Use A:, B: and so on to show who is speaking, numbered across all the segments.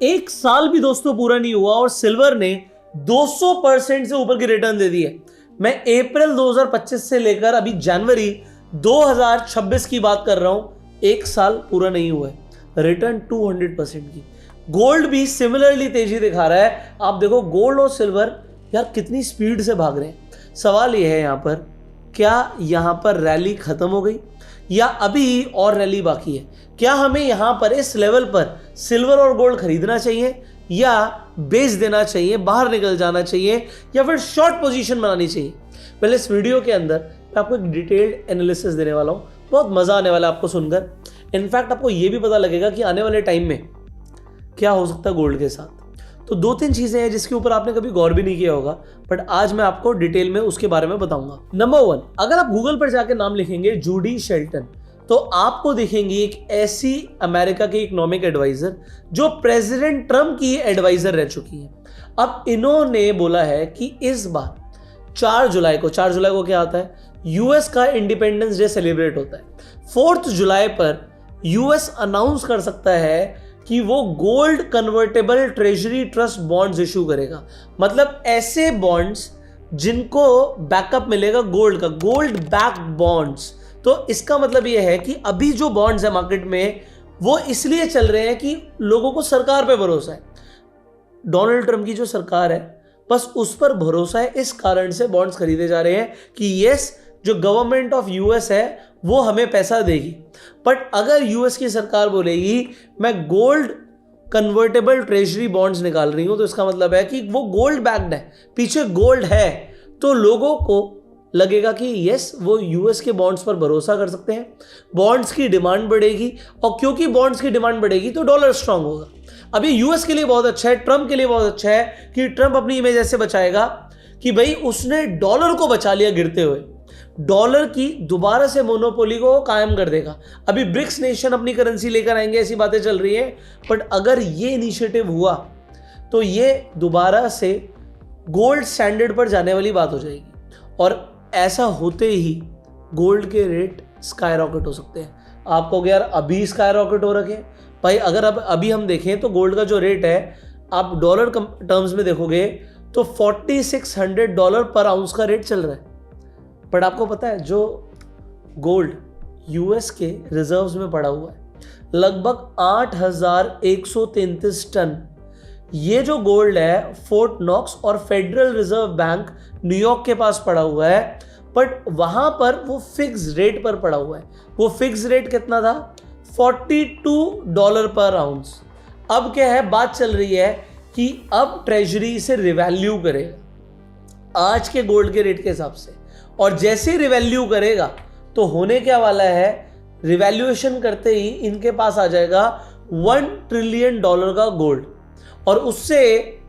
A: एक साल भी दोस्तों पूरा नहीं हुआ और सिल्वर ने 200% से ऊपर की रिटर्न दे दी है। मैं अप्रैल 2025 से लेकर अभी जनवरी 2026 की बात कर रहा हूं, एक साल पूरा नहीं हुआ है, रिटर्न 200% की। गोल्ड भी सिमिलरली तेजी दिखा रहा है। आप देखो गोल्ड और सिल्वर यार कितनी स्पीड से भाग रहे हैं। सवाल यह है यहां पर, क्या यहां पर रैली खत्म हो गई या अभी और रैली बाकी है? क्या हमें यहां पर इस लेवल पर सिल्वर और गोल्ड खरीदना चाहिए या बेच देना चाहिए, बाहर निकल जाना चाहिए या फिर शॉर्ट पोजीशन बनानी चाहिए? पहले इस वीडियो के अंदर मैं आपको एक डिटेल्ड एनालिसिस देने वाला हूं, बहुत मजा आने वाला है आपको सुनकर। इनफैक्ट आपको यह भी पता लगेगा कि आने वाले टाइम में क्या हो सकता है गोल्ड के साथ। तो 2-3 चीजें हैं जिसके ऊपर आपने कभी गौर भी नहीं किया होगा, बट आज मैं आपको डिटेल में उसके बारे में बताऊंगा। नंबर 1, अगर आप गूगल पर जाकर नाम लिखेंगे जूडी शेल्टन, तो आपको दिखेंगी एक ऐसी अमेरिका की इकोनॉमिक एडवाइजर जो प्रेसिडेंट ट्रम्प की एडवाइजर रह चुकी है। अब इन्होंने बोला है कि इस बार 4 जुलाई को क्या आता है, यूएस का इंडिपेंडेंस डे सेलिब्रेट होता है। 4 जुलाई पर यूएस अनाउंस कर सकता है कि वो gold convertible treasury trust bonds issue करेगा। मतलब ऐसे बॉन्ड्स जिनको बैकअप मिलेगा गोल्ड का, गोल्ड बैक बॉन्ड्स। तो इसका मतलब यह है कि अभी जो बॉन्ड्स है मार्केट में वो इसलिए चल रहे हैं कि लोगों को सरकार पे भरोसा है। डोनाल्ड ट्रम्प की जो सरकार है बस उस पर भरोसा है, इस कारण से बॉन्ड्स खरीदे जा रहे हैं कि यस, जो गवर्नमेंट ऑफ यूएस है वो हमें पैसा देगी। बट अगर यूएस की सरकार बोलेगी मैं गोल्ड कन्वर्टेबल ट्रेजरी बॉन्ड्स निकाल रही हूं, तो इसका मतलब है कि वो गोल्ड बैक्ड है, पीछे गोल्ड है, तो लोगों को लगेगा कि यस, वो यूएस के बॉन्ड्स पर भरोसा कर सकते हैं। बॉन्ड्स की डिमांड बढ़ेगी और क्योंकि बॉन्ड्स की डिमांड बढ़ेगी तो डॉलर स्ट्रांग होगा। अभी यूएस के लिए बहुत अच्छा है, ट्रम्प के लिए बहुत अच्छा है कि ट्रम्प अपनी इमेज ऐसे बचाएगा कि भाई उसने डॉलर को बचा लिया गिरते हुए, डॉलर की दोबारा से मोनोपोली को कायम कर देगा। अभी ब्रिक्स नेशन अपनी करेंसी लेकर आएंगे, ऐसी बातें चल रही हैं, बट अगर ये इनिशिएटिव हुआ तो ये दोबारा से गोल्ड स्टैंडर्ड पर जाने वाली बात हो जाएगी और ऐसा होते ही गोल्ड के रेट स्काई रॉकेट हो सकते हैं। आप कहोगे यार अभी स्काई रॉकेट हो रखे भाई, अगर अब अभी हम देखें तो गोल्ड का जो रेट है आप डॉलर टर्म्स में देखोगे तो $4600 पर आउंस का रेट चल रहा है। बट आपको पता है जो गोल्ड यूएस के रिजर्व्स में पड़ा हुआ है लगभग 8133 टन, ये जो गोल्ड है फोर्ट नॉक्स और फेडरल रिजर्व बैंक न्यूयॉर्क के पास पड़ा हुआ है, बट वहां पर वो फिक्स रेट पर पड़ा हुआ है। वो फिक्स रेट कितना था, $42 पर आउंस। अब क्या है, बात चल रही है कि अब ट्रेजरी इसे रिवैल्यू करेगा आज के गोल्ड के रेट के हिसाब से, और जैसे रिवैल्यू करेगा तो होने क्या वाला है, रिवैल्यूएशन करते ही इनके पास आ जाएगा $1 ट्रिलियन का गोल्ड। और उससे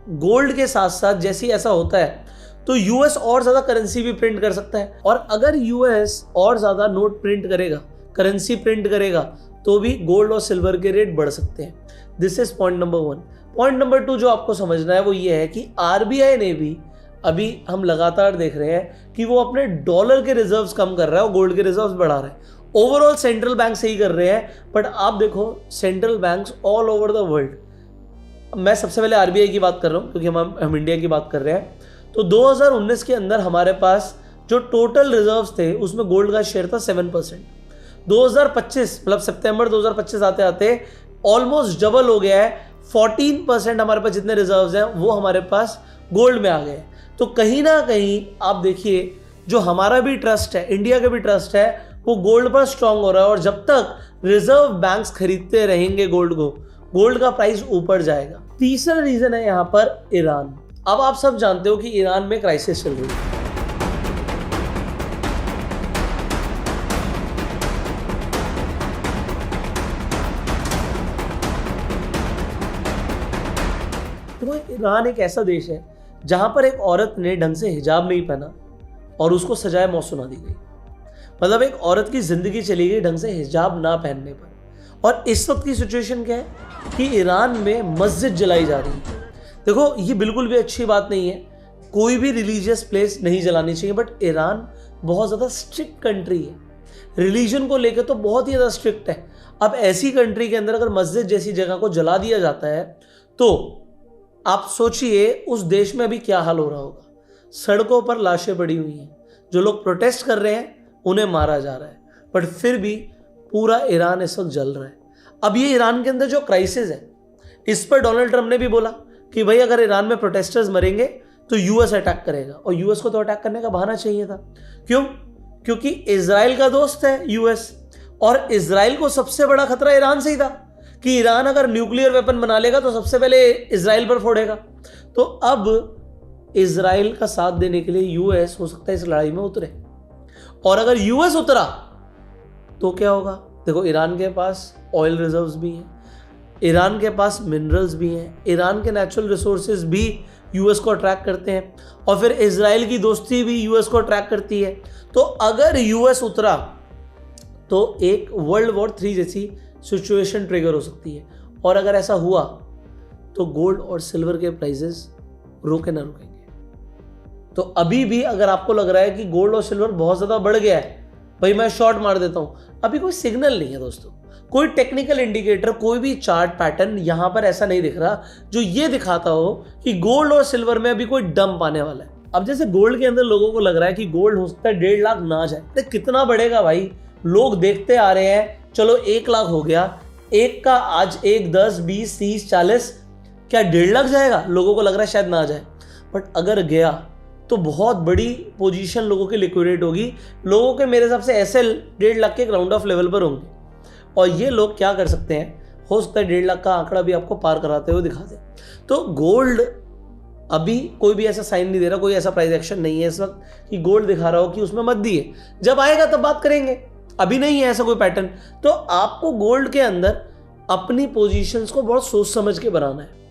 A: गोल्ड के साथ साथ जैसे ऐसा होता है तो यूएस और ज्यादा करेंसी भी प्रिंट कर सकता है, और अगर यूएस और ज्यादा नोट प्रिंट करेगा, करेंसी प्रिंट करेगा, तो भी गोल्ड और सिल्वर के रेट बढ़ सकते हैं। This is point number 1। Point number 2 जो आपको समझना है वो ये है कि आरबीआई ने भी, अभी हम लगातार देख रहे हैं कि वो अपने डॉलर के रिजर्व्स कम कर रहा है और गोल्ड के रिजर्व्स बढ़ा रहा है। ओवरऑल सेंट्रल बैंक सही कर रहे हैं, बट आप देखो central banks all over the world, मैं सबसे पहले आरबीआई की बात कर रहा हूं क्योंकि हम इंडिया की बात कर रहे हैं, तो 2019 के अंदर हमारे पास जो टोटल रिजर्व्स थे उसमें गोल्ड का शेयर था 7%। 2025 मतलब सितंबर 2025 आते आते ऑलमोस्ट डबल हो गया है, 14% हमारे पास जितने रिजर्व्स हैं वो हमारे पास गोल्ड में आ गए हैं। तो कहीं ना कहीं आप देखिए जो हमारा भी ट्रस्ट है, इंडिया का भी ट्रस्ट है, वो गोल्ड पर स्ट्रांग हो रहा है, और जब तक रिजर्व बैंक्स खरीदते रहेंगे गोल्ड को, गोल्ड का प्राइस ऊपर जाएगा। तीसरा रीजन है यहां पर ईरान। अब आप सब जानते हो कि ईरान में क्राइसिस चल रही है। तो ईरान एक ऐसा देश है जहां पर एक औरत ने ढंग से हिजाब नहीं पहना और उसको सजाए मौत सुना दी गई। मतलब एक औरत की जिंदगी चली गई ढंग से हिजाब ना पहनने पर। और इस वक्त की सिचुएशन क्या है कि ईरान में मस्जिद जलाई जा रही है। देखो ये बिल्कुल भी अच्छी बात नहीं है, कोई भी रिलीजियस प्लेस नहीं जलानी चाहिए, बट ईरान बहुत ज़्यादा स्ट्रिक्ट कंट्री है, रिलीजन को लेकर तो बहुत ही ज़्यादा स्ट्रिक्ट है। अब ऐसी कंट्री के अंदर अगर मस्जिद जैसी जगह को जला दिया जाता है तो आप सोचिए उस देश में अभी क्या हाल हो रहा होगा। सड़कों पर लाशें पड़ी हुई हैं, जो लोग प्रोटेस्ट कर रहे हैं उन्हें मारा जा रहा है, बट फिर भी पूरा ईरान इस वक्त जल रहा है। अब ये ईरान के अंदर जो क्राइसिस है, इस पर डोनाल्ड ट्रंप ने भी बोला कि भाई अगर ईरान में प्रोटेस्टर्स मरेंगे तो यूएस अटैक करेगा, और यूएस को तो अटैक करने का बहाना चाहिए था। क्यों? क्योंकि इजराइल का दोस्त है यूएस, और इजराइल को सबसे बड़ा खतरा ईरान से ही था कि ईरान अगर न्यूक्लियर वेपन बना लेगा तो सबसे पहले इजराइल पर फोड़ेगा। तो अब इजराइल का साथ देने के लिए यूएस हो सकता है इस लड़ाई में उतरे, और अगर यूएस उतरा तो क्या होगा? देखो, ईरान के पास ऑयल रिजर्व्स भी हैं, ईरान के पास मिनरल्स भी हैं, ईरान के नेचुरल रिसोर्सेज भी यूएस को अट्रैक्ट करते हैं, और फिर इजराइल की दोस्ती भी यूएस को अट्रैक्ट करती है। तो अगर यूएस उतरा तो एक वर्ल्ड वॉर 3 जैसी सिचुएशन ट्रिगर हो सकती है, और अगर ऐसा हुआ तो गोल्ड और सिल्वर के प्राइसेस रुके ना रुकेंगे। तो अभी भी अगर आपको लग रहा है कि गोल्ड और सिल्वर बहुत ज़्यादा बढ़ गया है, भाई मैं शॉर्ट मार देता हूं, अभी कोई सिग्नल नहीं है दोस्तों, कोई टेक्निकल इंडिकेटर, कोई भी चार्ट पैटर्न यहां पर ऐसा नहीं दिख रहा जो ये दिखाता हो कि गोल्ड और सिल्वर में अभी कोई डंप आने वाला है। अब जैसे गोल्ड के अंदर लोगों को लग रहा है कि गोल्ड हो सकता है 1.5 लाख ना जाए, तो कितना बढ़ेगा भाई? लोग देखते आ रहे हैं, चलो 1 लाख हो गया, एक का आज 1, 10, 20, 30, 40, क्या 1.5 लाख जाएगा? लोगों को लग रहा है शायद ना जाए, बट अगर गया तो बहुत बड़ी पोजीशन लोगों की लिक्विडेट होगी। लोगों के मेरे हिसाब से ऐसे 1.5 लाख के राउंड ऑफ लेवल पर होंगे, और ये लोग क्या कर सकते हैं, हो सकता है 1.5 लाख का आंकड़ा भी आपको पार कराते हुए दिखा दे। तो गोल्ड अभी कोई भी ऐसा साइन नहीं दे रहा, कोई ऐसा प्राइस एक्शन नहीं है इस वक्त कि गोल्ड दिखा रहा हो कि उसमें मत दिए, जब आएगा तब बात करेंगे, अभी नहीं है ऐसा कोई पैटर्न। तो आपको गोल्ड के अंदर अपनी पोजीशंस को बहुत सोच समझ के बनाना है।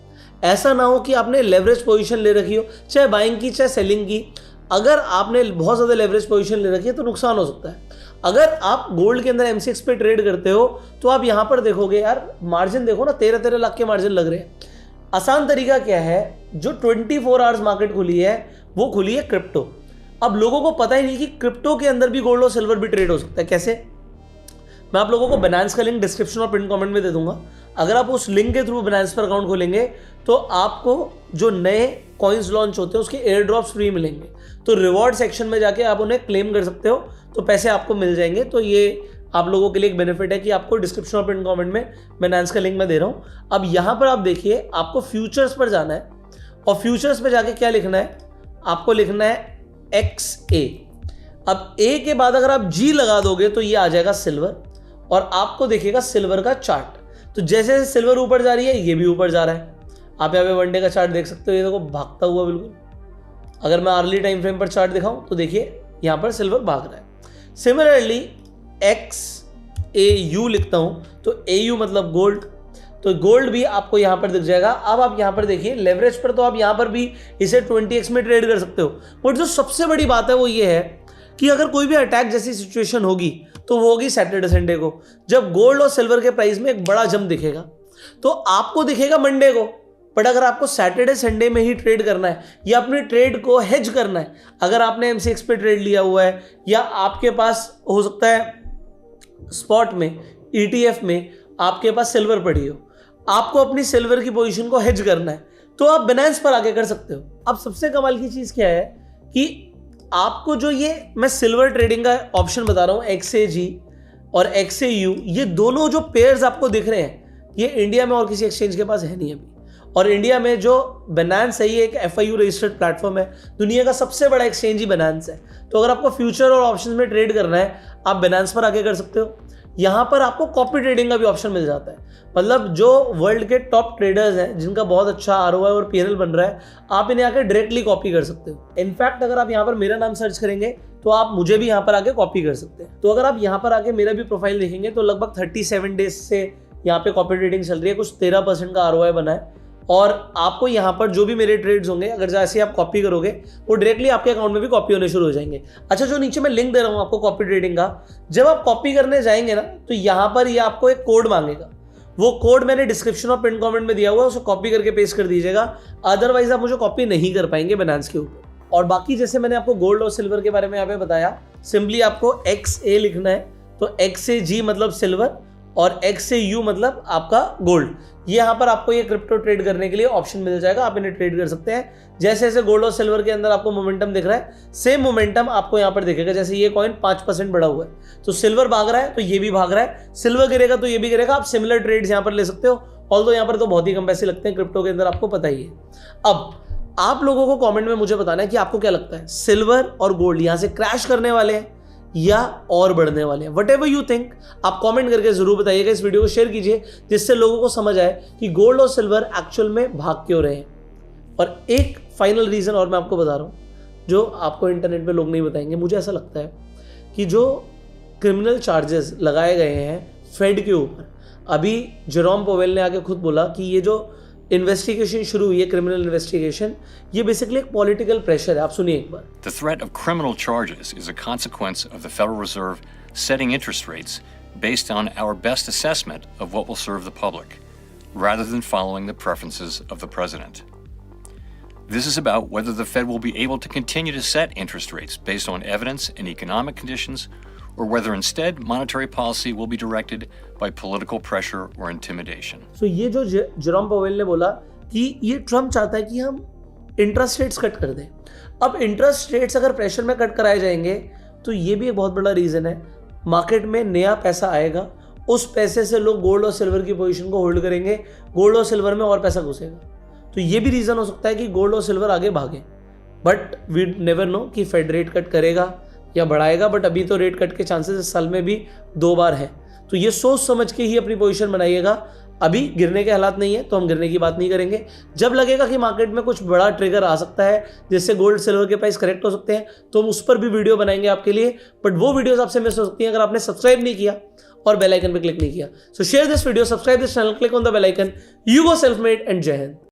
A: ऐसा ना हो कि आपने लेवरेज पोजीशन ले रखी हो, चाहे बाइंग की चाहे सेलिंग की। अगर आपने बहुत ज़्यादा लेवरेज पोजीशन ले रखी है तो नुकसान हो सकता है। अगर आप गोल्ड के अंदर MCX पे ट्रेड करते हो तो आप यहाँ पर देखोगे यार, मार्जिन देखो ना, 13-13 लाख के मार्जिन लग रहे हैं। आसान तरीका क्या है, जो 24 आवर्स मार्केट खुली है वो खुली है क्रिप्टो। अब लोगों को पता ही नहीं कि क्रिप्टो के अंदर भी गोल्ड और सिल्वर भी ट्रेड हो सकता है। कैसे? मैं आप लोगों को Binance का लिंक डिस्क्रिप्शन और पिन कमेंट में दे दूंगा। अगर आप उस लिंक के थ्रू Binance पर अकाउंट खोलेंगे तो आपको जो नए कॉइन्स लॉन्च होते हैं उसके एयर ड्रॉप्स फ्री मिलेंगे। तो रिवॉर्ड सेक्शन में जाके आप उन्हें क्लेम कर सकते हो, तो पैसे आपको मिल जाएंगे। तो ये आप लोगों के लिए एक बेनिफिट है कि आपको डिस्क्रिप्शन और पिन कमेंट में Binance का लिंक मैं दे रहा हूँ। अब यहाँ पर आप देखिए, आपको फ्यूचर्स पर जाना है, और फ्यूचर्स पर जाके क्या लिखना है, आपको लिखना है XA। अब A के बाद अगर आप G लगा दोगे तो ये आ जाएगा सिल्वर, और आपको देखिएगा सिल्वर का चार्ट। तो जैसे जैसे सिल्वर ऊपर जा रही है ये भी ऊपर जा रहा है। आप यहाँ पे 1 डे का चार्ट देख सकते हो, ये देखो भागता हुआ बिल्कुल। अगर मैं अर्ली टाइम फ्रेम पर चार्ट दिखाऊं तो देखिए यहाँ पर सिल्वर भाग रहा है। सिमिलरली XAU लिखता हूं तो AU मतलब गोल्ड, तो गोल्ड भी आपको यहाँ पर दिख जाएगा। अब आप यहाँ पर देखिए लेवरेज पर, तो आप यहाँ पर भी इसे 20x में ट्रेड कर सकते हो। बट जो सबसे बड़ी बात है वो ये है कि अगर कोई भी अटैक जैसी सिचुएशन होगी तो वो होगी सैटरडे संडे को, जब गोल्ड और सिल्वर के प्राइस में एक बड़ा जंप दिखेगा। तो आपको दिखेगा मंडे को, बट अगर आपको सैटरडे संडे में ही ट्रेड करना है या अपने ट्रेड को हेज करना है, अगर आपने MCX पे ट्रेड लिया हुआ है या आपके पास हो सकता है स्पॉट में ETF में आपके पास सिल्वर पड़ी हो, आपको अपनी सिल्वर की पोजीशन को हेज करना है, तो आप Binance पर आके कर सकते हो। अब सबसे कमाल की चीज़ क्या है कि आपको जो ये मैं सिल्वर ट्रेडिंग का ऑप्शन बता रहा हूँ, XAG और XAU, ये दोनों जो पेयर्स आपको दिख रहे हैं ये इंडिया में और किसी एक्सचेंज के पास है नहीं अभी। और इंडिया में जो Binance है ये एक FIU रजिस्टर्ड प्लेटफॉर्म है, दुनिया का सबसे बड़ा एक्सचेंज ही Binance है। तो अगर आपको फ्यूचर और ऑप्शन में ट्रेड करना है आप Binance पर आके कर सकते हो। यहाँ पर आपको कॉपी ट्रेडिंग का भी ऑप्शन मिल जाता है, मतलब जो वर्ल्ड के टॉप ट्रेडर्स हैं जिनका बहुत अच्छा ROI और PNL बन रहा है, आप इन्हें आके डायरेक्टली कॉपी कर सकते हो। इनफैक्ट अगर आप यहाँ पर मेरा नाम सर्च करेंगे तो आप मुझे भी यहाँ पर आके कॉपी कर सकते हैं। तो अगर आप यहाँ पर आके मेरा भी प्रोफाइल देखेंगे तो लगभग 37 डेज से यहाँ पे कॉपी ट्रेडिंग चल रही है, कुछ 13% का ROI बना है। और आपको यहाँ पर जो भी मेरे ट्रेड्स होंगे, अगर जैसे आप कॉपी करोगे वो डायरेक्टली आपके अकाउंट में भी कॉपी होने शुरू हो जाएंगे। अच्छा, जो नीचे मैं लिंक दे रहा हूँ आपको कॉपी ट्रेडिंग का, जब आप कॉपी करने जाएंगे ना तो यहाँ पर ये आपको एक कोड मांगेगा। वो कोड मैंने डिस्क्रिप्शन और पिन कमेंट में दिया हुआ है, उसे कॉपी करके पेस्ट कर दीजिएगा, अदरवाइज आप मुझे कॉपी नहीं कर पाएंगे Binance के ऊपर। और बाकी जैसे मैंने आपको गोल्ड और सिल्वर के बारे में यहाँ पे बताया, सिंपली आपको XA लिखना है, तो XAG मतलब सिल्वर और X से U मतलब आपका गोल्ड। ये यहाँ पर आपको ये क्रिप्टो ट्रेड करने के लिए ऑप्शन मिल जाएगा, आप इन्हें ट्रेड कर सकते हैं। जैसे जैसे गोल्ड और सिल्वर के अंदर आपको मोमेंटम दिख रहा है, सेम मोमेंटम आपको यहाँ पर दिखेगा। जैसे ये कॉइन 5% बढ़ा हुआ है, तो सिल्वर भाग रहा है तो ये भी भाग रहा है, सिल्वर गिरेगा तो ये भी गिरेगा। आप सिमिलर ट्रेड्स यहाँ पर ले सकते हो। ऑल्दो यहाँ पर तो बहुत ही कम पैसे लगते हैं क्रिप्टो के अंदर, आपको पता ही है। अब आप लोगों को कमेंट में मुझे बताना है कि आपको क्या लगता है, सिल्वर और गोल्ड यहाँ से क्रैश करने वाले हैं या और बढ़ने वाले हैं। वट एवर यू थिंक, आप कमेंट करके जरूर बताइएगा। इस वीडियो को शेयर कीजिए जिससे लोगों को समझ आए कि गोल्ड और सिल्वर एक्चुअल में भाग क्यों रहे हैं। और एक फाइनल रीजन और मैं आपको बता रहा हूँ, जो आपको इंटरनेट पे लोग नहीं बताएंगे। मुझे ऐसा लगता है कि जो क्रिमिनल चार्जेस लगाए गए हैं फेड के ऊपर, अभी जेरोम पोवेल ने आके खुद बोला कि ये जो इन्वेस्टिगेशन शुरू हुई है, क्रिमिनल इन्वेस्टिगेशन, ये बेसिकली एक पॉलिटिकल प्रेशर है। आप सुनिए एक बार।
B: The threat of criminal charges is a consequence of the Federal Reserve setting interest rates based on our best assessment of what will serve the public, rather than following the preferences of the president. This is about whether the Fed will be able to continue to set interest rates based on evidence and economic conditions, or whether instead monetary policy will be directed by political pressure or intimidation.
A: So ये जो Jerome Powell ने बोला कि ये Trump चाहता है कि हम इंटरेस्ट रेट्स कट कर दें। अब इंटरेस्ट रेट्स अगर प्रेशर में कट कराए जाएंगे तो ये भी एक बहुत बड़ा रीजन है, मार्केट में नया पैसा आएगा, उस पैसे से लोग गोल्ड और सिल्वर की पोजीशन को होल्ड करेंगे, गोल्ड और सिल्वर में और पैसा घुसेगा। तो ये भी रीजन हो सकता है कि गोल्ड और सिल्वर आगे भागे। बट वी नेवर नो कि फेड रेट कट करेगा या बढ़ाएगा। बट अभी तो रेट कट के चांसेस इस साल में भी 2 बार है, तो ये सोच समझ के ही अपनी पोजीशन बनाइएगा। अभी गिरने के हालात नहीं है तो हम गिरने की बात नहीं करेंगे। जब लगेगा कि मार्केट में कुछ बड़ा ट्रिगर आ सकता है जिससे गोल्ड सिल्वर के प्राइस करेक्ट हो सकते हैं, तो हम उस पर भी वीडियो बनाएंगे आपके लिए। बट वो वीडियोस आपसे मिस हो सकती हैं अगर आपने सब्सक्राइब नहीं किया और बेल आइकन पे क्लिक नहीं किया। So share this video, subscribe this channel, click on the bell icon. You go self made and जय हिंद।